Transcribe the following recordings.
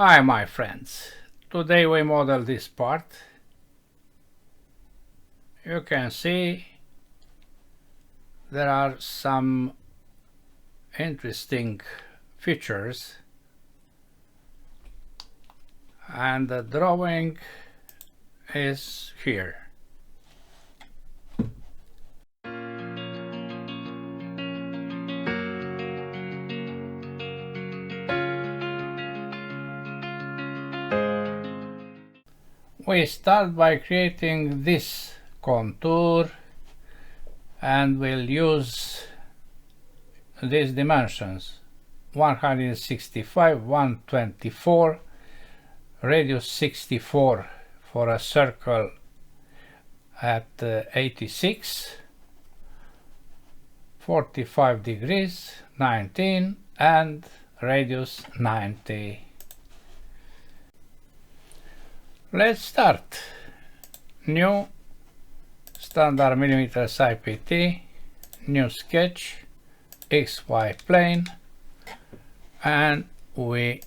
Hi my friends, today we model this part. You can see there are some interesting features and the drawing is here. We start by creating this contour and we'll use these dimensions 165, 124, radius 64 for a circle at 86, 45 degrees, 19, and radius 90. Let's start. New standard millimeters IPT, new sketch, XY plane, and we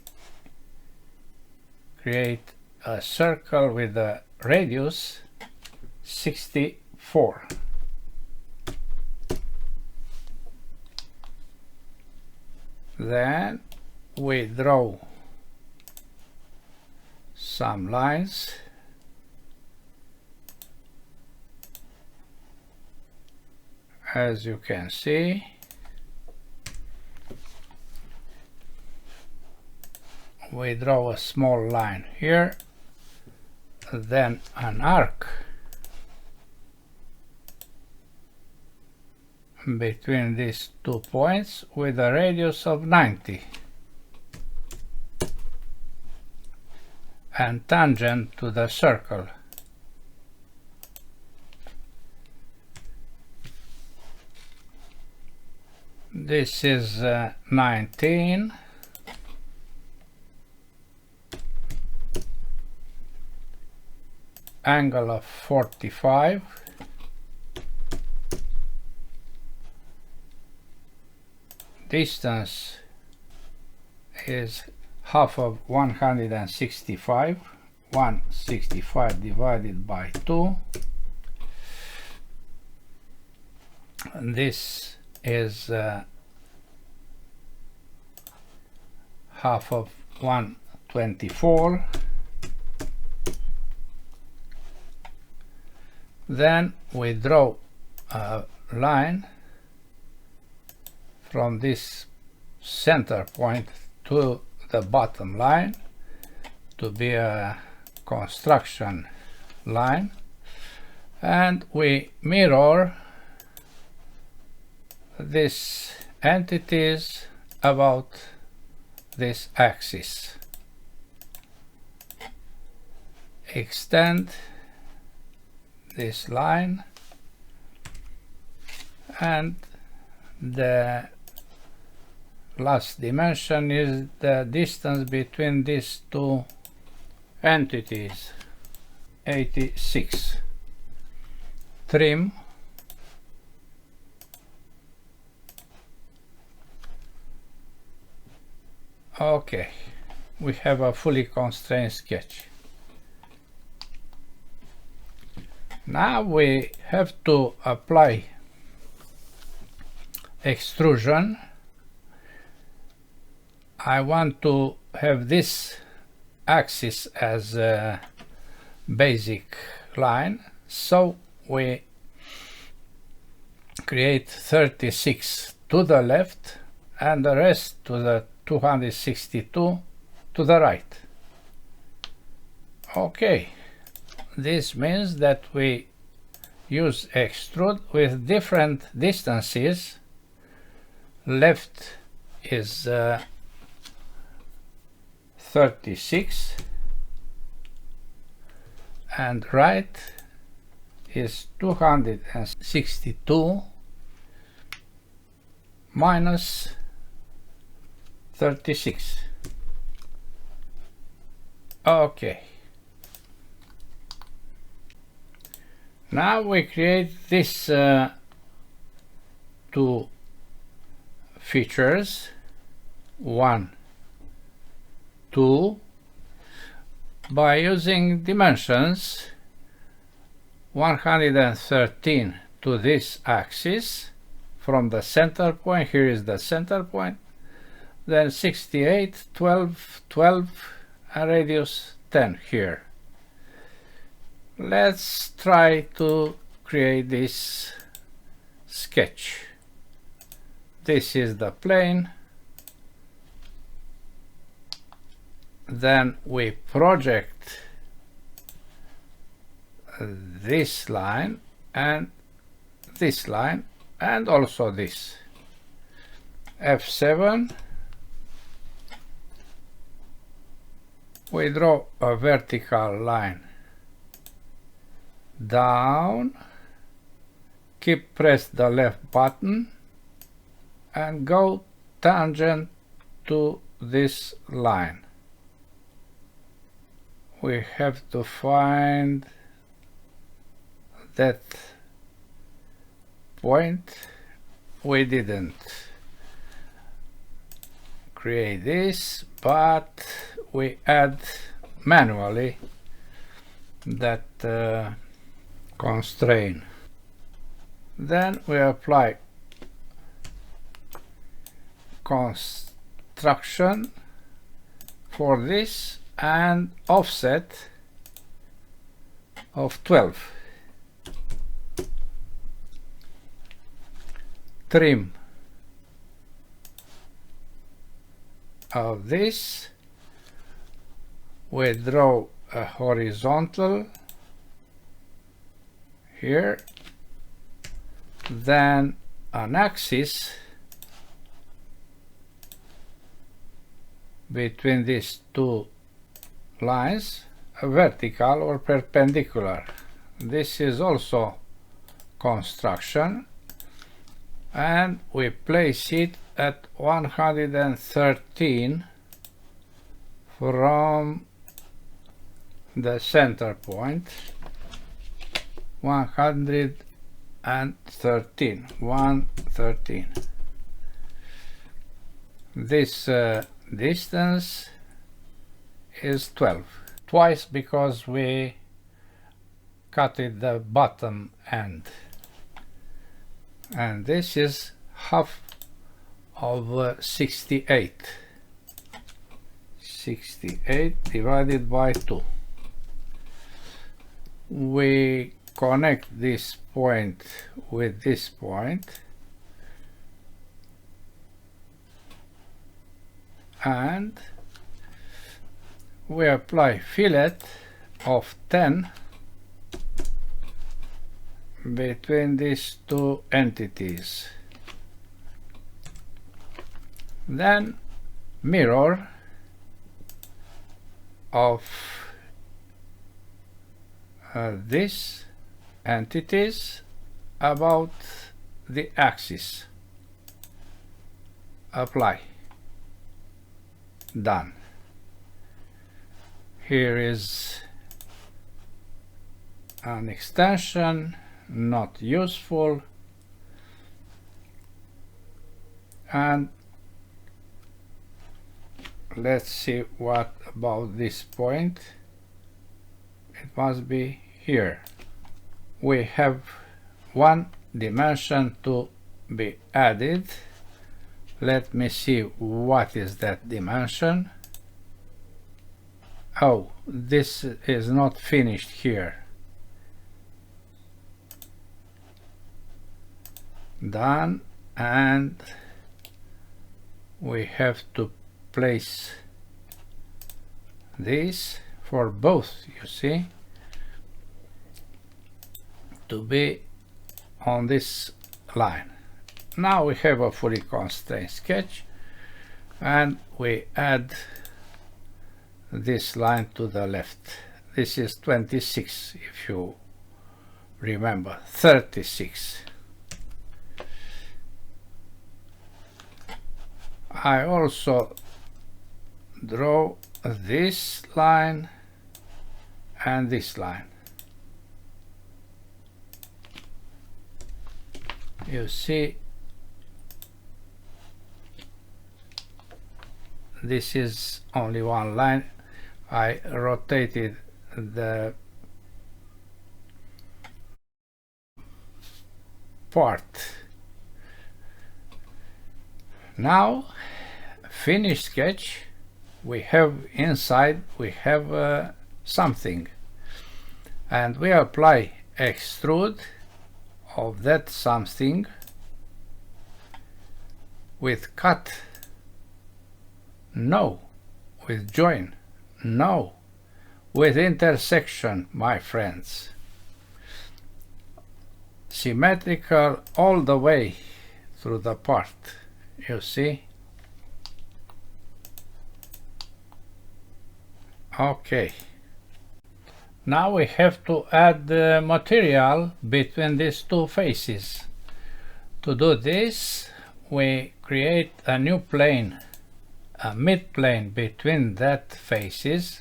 create a circle with a radius 64. Then we draw some lines as you can see. We draw a small line here, then an arc between these 2 points with a radius of 90 and tangent to the circle. This is 19, angle of 45, distance is half of 165, 165 divided by 2, and this is half of 124. Then we draw a line from this center point to the bottom line to be a construction line, and we mirror these entities about this axis. Extend this line, and the last dimension is the distance between these two entities, 86. Trim. Okay, we have a fully constrained sketch. Now we have to apply extrusion. I want to have this axis as a basic line, so we create 36 to the left and the rest to the 262 to the right. Okay, this means that we use extrude with different distances. Left is 36 and right is 262 minus 36. Okay. Now we create this two features, 1, 2, by using dimensions 113 to this axis from the center point. Here is the center point, then 68, 12, 12, and radius 10 here. Let's try to create this sketch. This is the plane. Then we project this line and this line and also this. F7. We draw a vertical line down, keep pressed the left button and go tangent to this line. We have to find that point. We didn't create this, but we add manually that constraint. Then we apply construction for this and offset of 12. Trim of this. We draw a horizontal here, then an axis between these two lines, a vertical or perpendicular. This is also construction, and we place it at 113 from the center point. 113. This distance is 12. Twice because we cut it the bottom end. And this is half of 68. 68 divided by 2. We connect this point with this point and we apply fillet of 10 between these two entities. Then mirror of these entities about the axis. Apply. Done. Here is an extension, not useful, and let's see what about this point. It must be here. We have one dimension to be added. Let me see what is that dimension. Oh, this is not finished here. Done, and we have to place this for both, you see, to be on this line. Now we have a fully constrained sketch, and we add this line to the left. This is 26, if you remember, 36. I also draw this line and this line. You see, this is only one line. I rotated the part. Now, finish sketch. We have inside, we have something, and we apply extrude of that something with cut, no, with join, no, with intersection, my friends, symmetrical all the way through the part, you see. Okay, now we have to add the material between these two faces. To do this, we create a new plane, a mid-plane between that faces,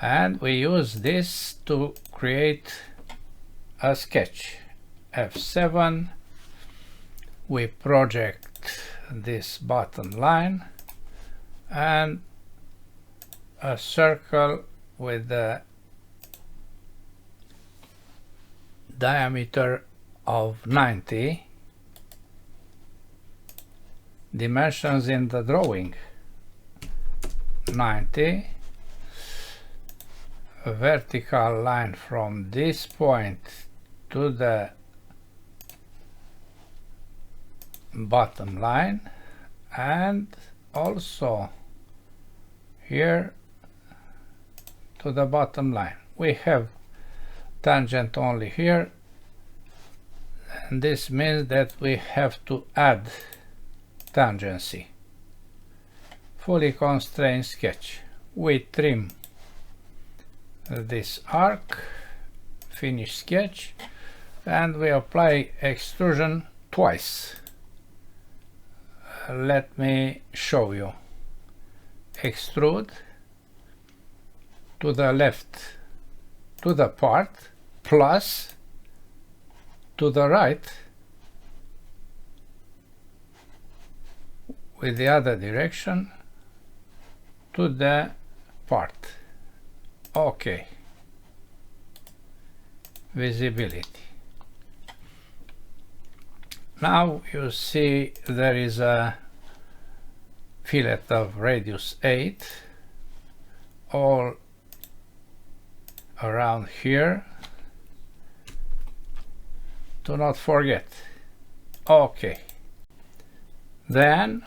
and we use this to create a sketch. F7, we project this bottom line and a circle with the diameter of 90, dimensions in the drawing 90, a vertical line from this point to the bottom line, and also here to the bottom line. We have tangent only here, and this means that we have to add tangency. Fully constrained sketch. We trim this arc, finish sketch, and we apply extrusion twice. Let me show you. Extrude to the left to the part, plus to the right with the other direction to the part. Okay. Visibility. Now you see there is a fillet of radius 8 all around here. Do not forget. Okay. Then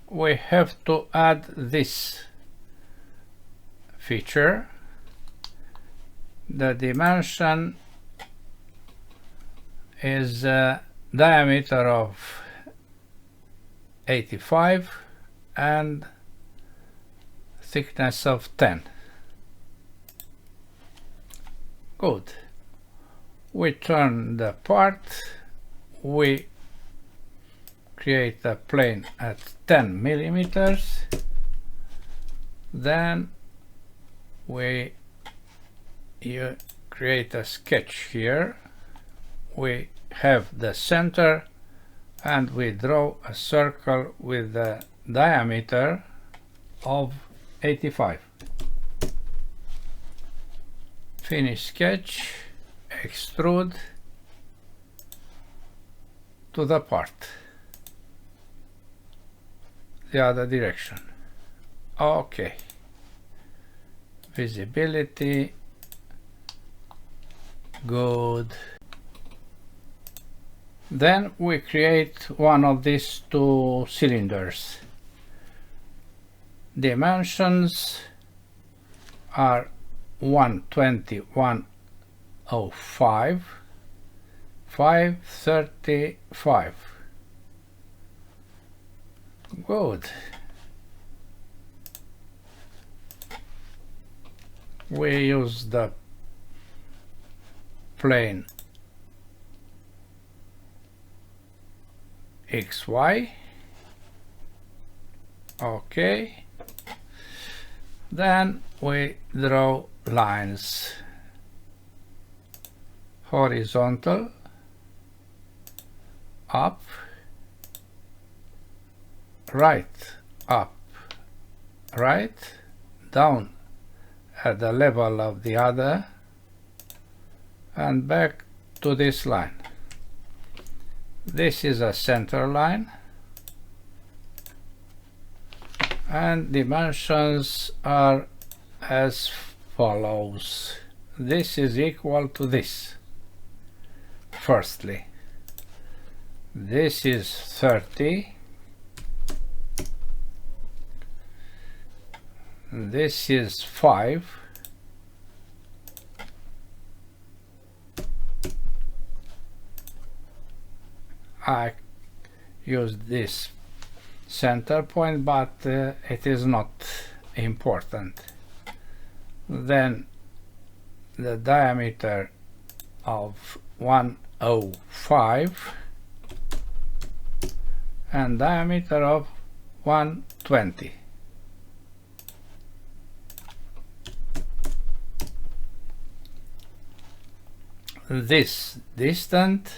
we have to add this feature. The dimension is a diameter of 85 and thickness of 10. Good. We turn the part, we create a plane at 10 millimeters, then we create a sketch here. We have the center and we draw a circle with the diameter of 85. Finish sketch, extrude to the part, the other direction. Okay. Visibility, good. Then we create one of these two cylinders. Dimensions are 120, 105, 535. Good. We use the plane XY. Okay. Then we draw lines. Horizontal, up, right, up, right, down, at the level of the other and back to this line. This is a center line, and dimensions are as follows. This is equal to this. Firstly, this is 30, this is 5, I use this center point, but it is not important. Then the diameter of 105 and diameter of 120. This distance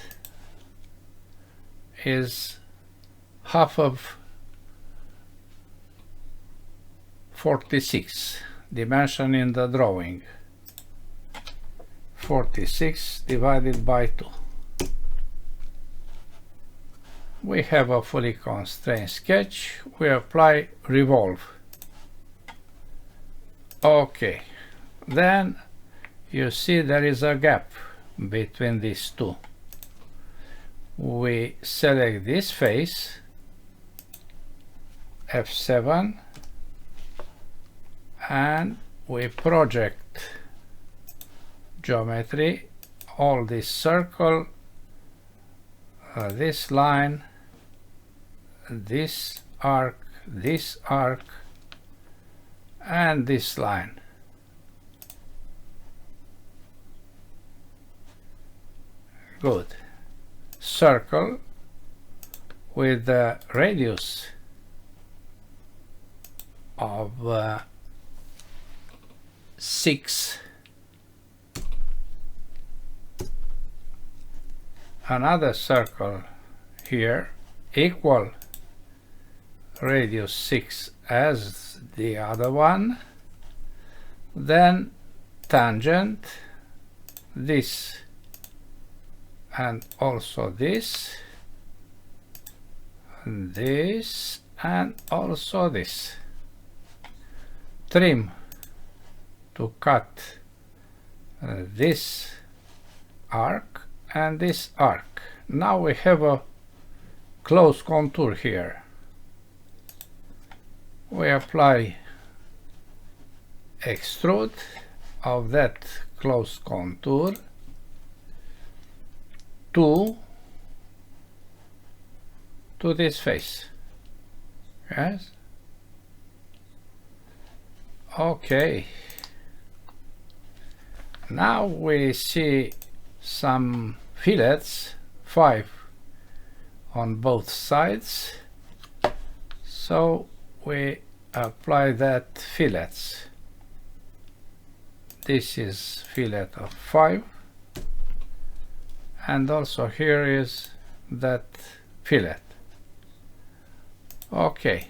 is half of 46, dimension in the drawing. 46 divided by 2. We have a fully constrained sketch. We apply revolve. Okay, then you see there is a gap between these two. We select this face, F7, and we project geometry, all this circle, this line, this arc, and this line. Good. Circle with the radius of 6. Another circle here, equal radius 6 as the other one. Then tangent, this and also this, and also this. Trim to cut this arc and this arc. Now we have a close contour here. We apply extrude of that close contour to this face. Yes. Okay. Now we see some fillets, 5 on both sides. So we apply that fillets. This is fillet of 5. And also here is that fillet. Okay.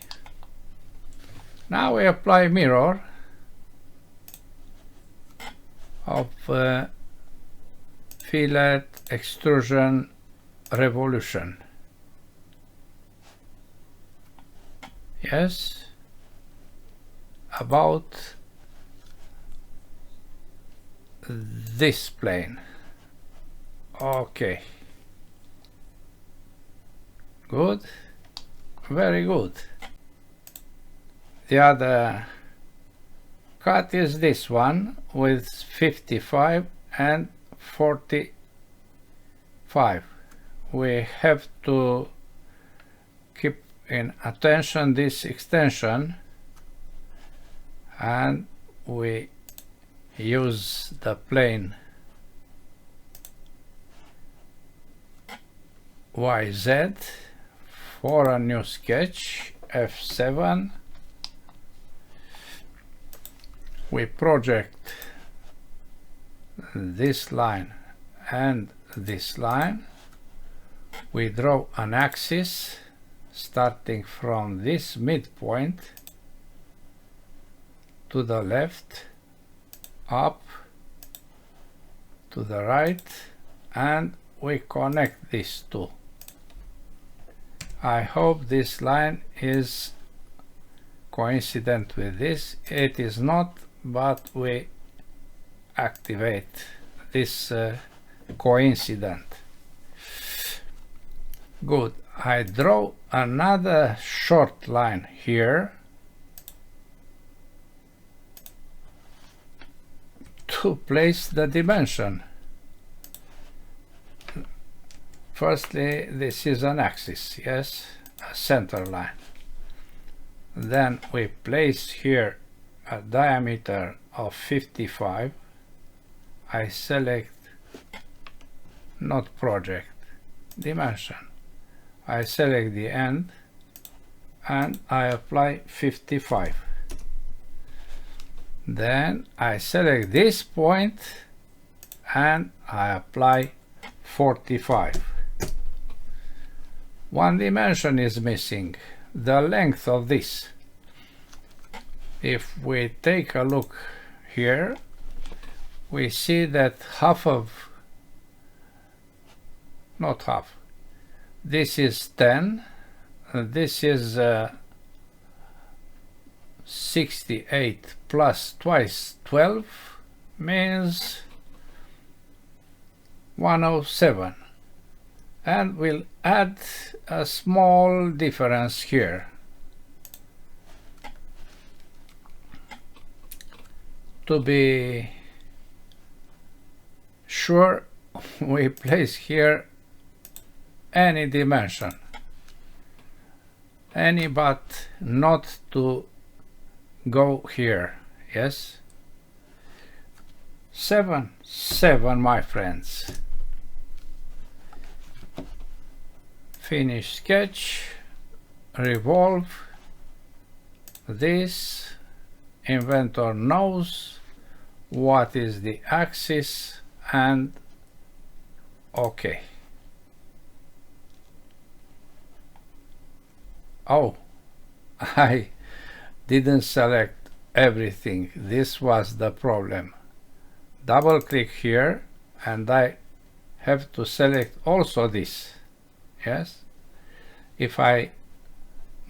Now we apply mirror of fillet extrusion revolution. Yes, about this plane. Okay, good, very good. The other cut is this one with 55 and 45. We have to keep in attention this extension, and we use the plane YZ for a new sketch, F7. We project this line and this line. We draw an axis starting from this midpoint to the left up to the right, and we connect these two. I hope this line is coincident with this. It is not, but we activate this coincident. Good. I draw another short line here to place the dimension. Firstly, this is an axis, yes, a center line. Then we place here a diameter of 55. I select not project, dimension. I select the end and I apply 55. Then I select this point and I apply 45. One dimension is missing, the length of this. If we take a look here, we see that not half, this is 10, this is 68 plus twice 12 means 107, and we'll add a small difference here. To be sure, we place here any dimension, any, but not to go here. Yes, 7, my friends. Finish sketch, revolve this. Inventor knows what is the axis, and OK. Oh, I didn't select everything. This was the problem. Double click here and I have to select also this. Yes, if I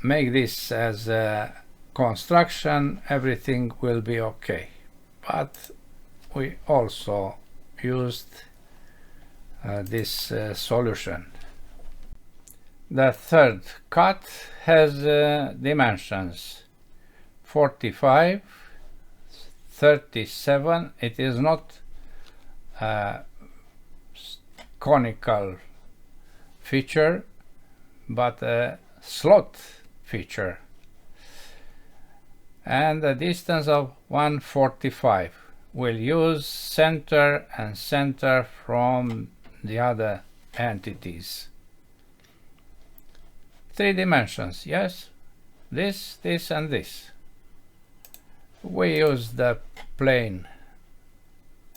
make this as a construction, everything will be okay, but we also used this solution. The third cut has dimensions 45, 37. It is not a conical feature, but a slot feature, and a distance of 145. We'll use center and center from the other entities. 3 dimensions, yes, this, and this. We use the plane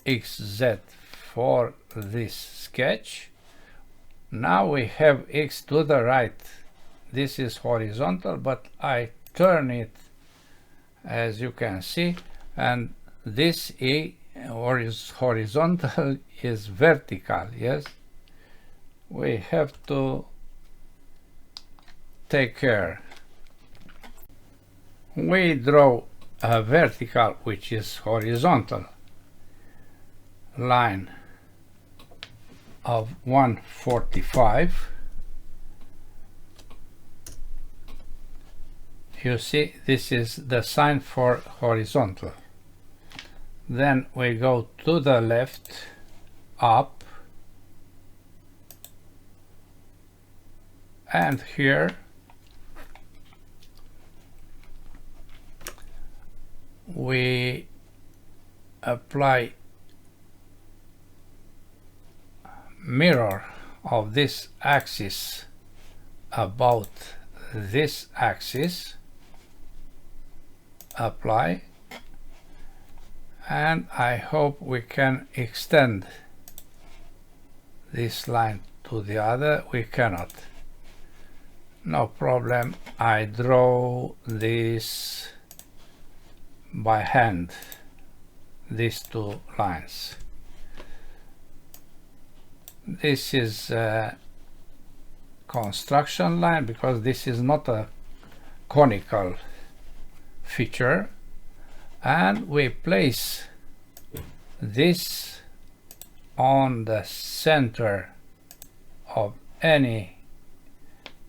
XZ for this sketch. Now we have X to the right. This is horizontal, but I turn it, as you can see, and this E, or is horizontal, is vertical. Yes, we have to take care. We draw a vertical, which is horizontal line of 145. You see, this is the sign for horizontal. Then we go to the left, up, and here we apply mirror of this axis about this axis, apply, and I hope we can extend this line to the other. We cannot. No problem. I draw this by hand. these two lines. This is a construction line because this is not a conical feature, and we place this on the center of any,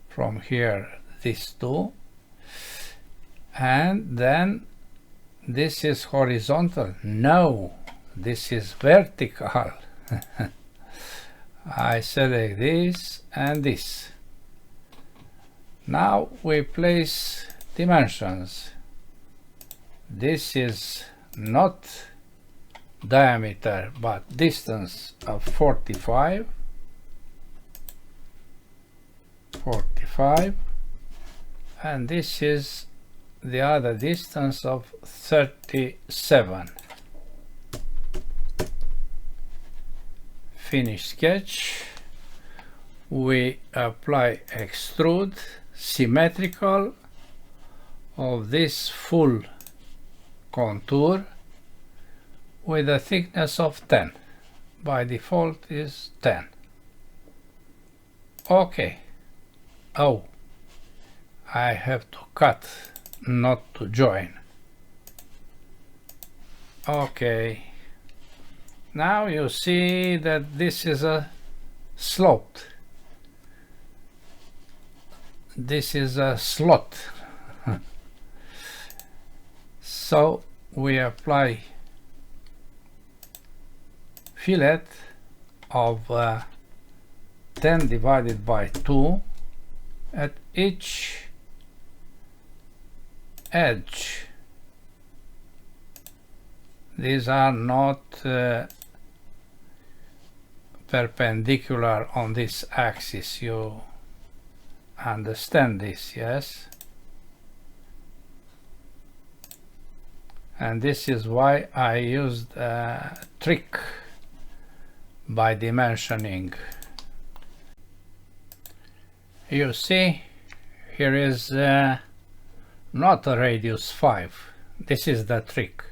from here, these two, and then this is horizontal. No, this is vertical. I select this and this. Now we place dimensions. This is not diameter but distance of 45, and this is the other distance of 37. Finish sketch. We apply extrude symmetrical of this full contour with a thickness of 10. By default is 10. Okay. Oh, I have to cut, not to join. Okay. Now you see that this is a sloped. This is a slot. So we apply fillet of 10 divided by 2 at each edge. These are not perpendicular on this axis. You understand this, yes? And this is why I used a trick by dimensioning. You see, here is not a radius 5. This is the trick.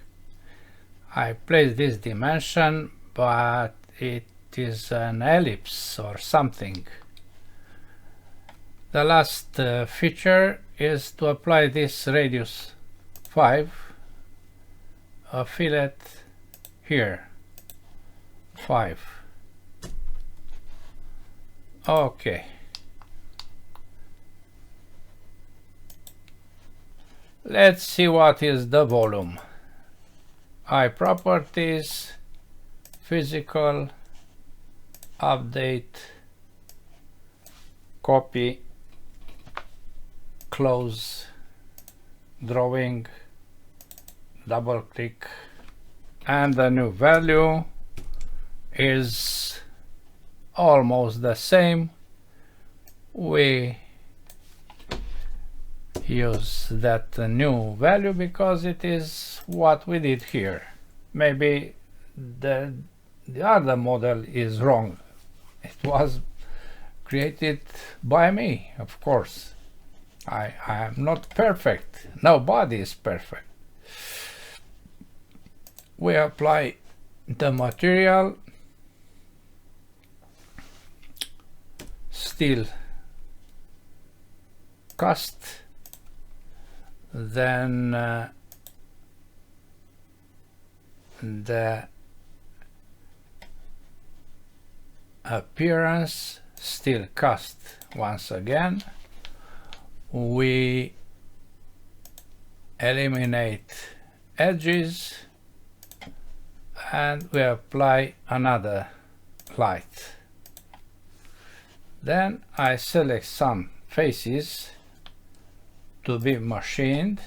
I place this dimension, but it is an ellipse or something. The last feature is to apply this radius 5, a fillet here, 5. Okay. Let's see what is the volume. Properties, physical, update, copy, close, drawing, double click, and the new value is almost the same. We use that new value because it is what we did here. Maybe the other model is wrong. It was created by me, of course. I am not perfect. Nobody is perfect. We apply the material, steel cast, then the appearance, steel cast once again. We eliminate edges and we apply another light. Then I select some faces to be machined.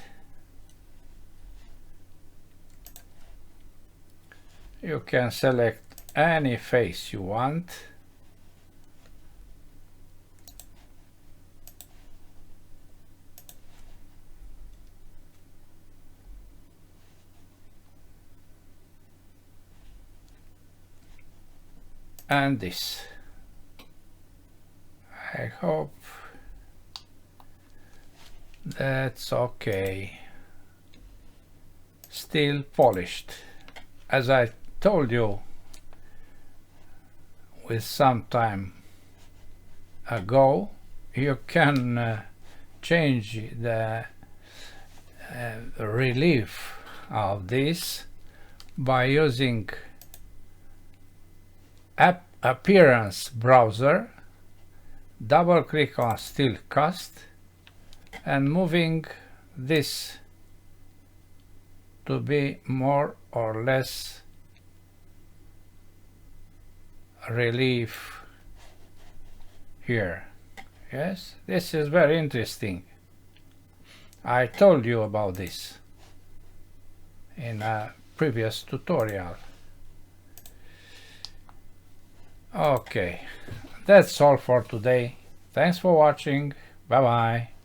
You can select any face you want. And this. I hope that's okay. Still polished. as I told you with some time ago, you can change the relief of this by using appearance browser, double click on still cast and moving this to be more or less relief here. Yes, this is very interesting. I told you about this in a previous tutorial. Okay, that's all for today. Thanks for watching. Bye bye.